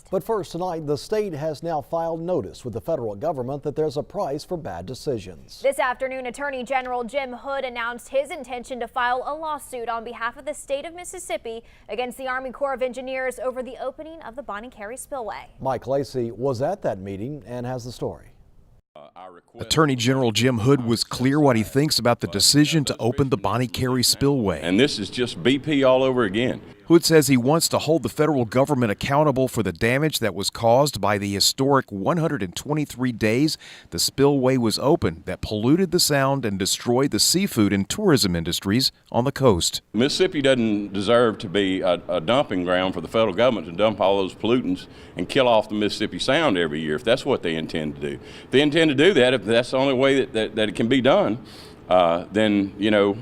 But first tonight, the state has now filed notice with the federal government that there's a price for bad decisions. This afternoon, Attorney General Jim Hood announced his intention to file a lawsuit on behalf of the state of Mississippi against the Army Corps of Engineers over the opening of the Bonnet Carre Spillway. Mike Lacey was at that meeting and has the story. Attorney General Jim Hood was clear what he thinks about the decision to open the Bonnet Carre Spillway. And this is just BP all over again. Hood says he wants to hold the federal government accountable for the damage that was caused by the historic 123 days the spillway was open that polluted the sound and destroyed the seafood and tourism industries on the coast. Mississippi doesn't deserve to be a dumping ground for the federal government to dump all those pollutants and kill off the Mississippi Sound every year if that's what they intend to do. If they intend to do that, if that's the only way that it can be done, then, you know,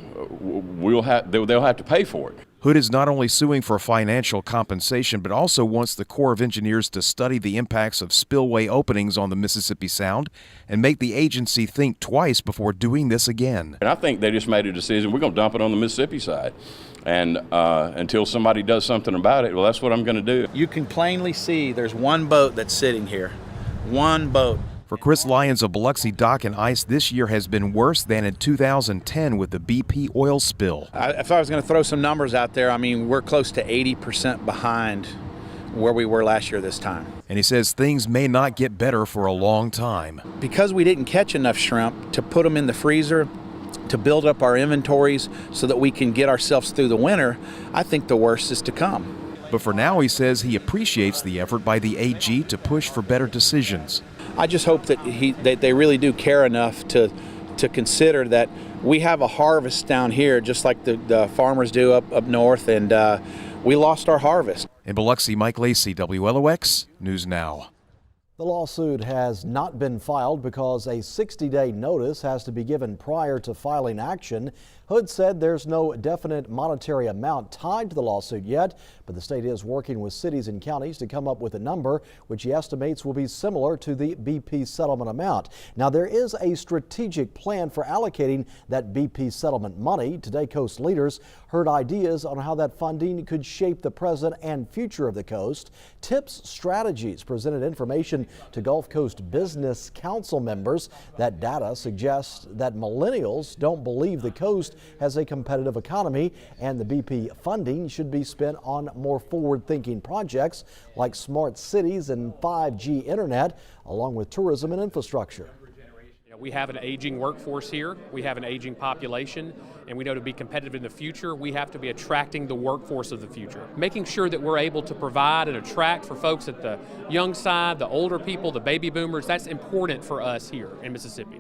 they'll have to pay for it. Hood is not only suing for financial compensation, but also wants the Corps of Engineers to study the impacts of spillway openings on the Mississippi Sound and make the agency think twice before doing this again. And I think they just made a decision, we're going to dump it on the Mississippi side. And until somebody does something about it, well, that's what I'm going to do. You can plainly see there's one boat that's sitting here. One boat. For Chris Lyons of Biloxi Dock and Ice, this year has been worse than in 2010 with the BP oil spill. If I was going to throw some numbers out there, I mean, we're close to 80% behind where we were last year this time. And he says things may not get better for a long time. Because we didn't catch enough shrimp to put them in the freezer, to build up our inventories so that we can get ourselves through the winter, I think the worst is to come. But for now, he says he appreciates the effort by the AG to push for better decisions. I just hope that they really do care enough to consider that we have a harvest down here, just like the farmers do up north, and we lost our harvest. In Biloxi, Mike Lacey, WLOX News Now. The lawsuit has not been filed because a 60-day notice has to be given prior to filing action. Hood said there's no definite monetary amount tied to the lawsuit yet, but the state is working with cities and counties to come up with a number which he estimates will be similar to the BP settlement amount. Now, there is a strategic plan for allocating that BP settlement money. Today, Coast leaders heard ideas on how that funding could shape the present and future of the coast. Tips Strategies presented information to Gulf Coast Business Council members. That data suggests that millennials don't believe the coast has a competitive economy, and the BP funding should be spent on more forward-thinking projects like smart cities and 5G internet, along with tourism and infrastructure. We have an aging workforce here, we have an aging population, and we know to be competitive in the future, we have to be attracting the workforce of the future. Making sure that we're able to provide and attract for folks at the young side, the older people, the baby boomers, that's important for us here in Mississippi.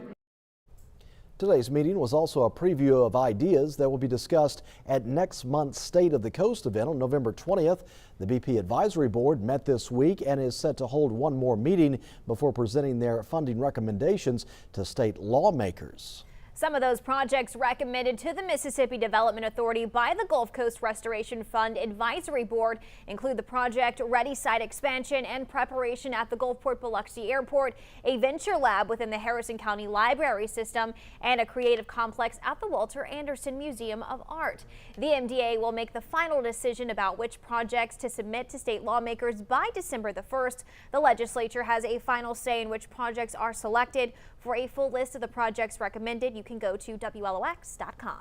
Today's meeting was also a preview of ideas that will be discussed at next month's State of the Coast event on November 20th. The BP Advisory Board met this week and is set to hold one more meeting before presenting their funding recommendations to state lawmakers. Some of those projects recommended to the Mississippi Development Authority by the Gulf Coast Restoration Fund Advisory Board include the project Ready Site expansion and preparation at the Gulfport Biloxi Airport, a venture lab within the Harrison County Library System, and a creative complex at the Walter Anderson Museum of Art. The MDA will make the final decision about which projects to submit to state lawmakers by December the 1st. The legislature has a final say in which projects are selected. For a full list of the projects recommended, you can go to WLOX.com.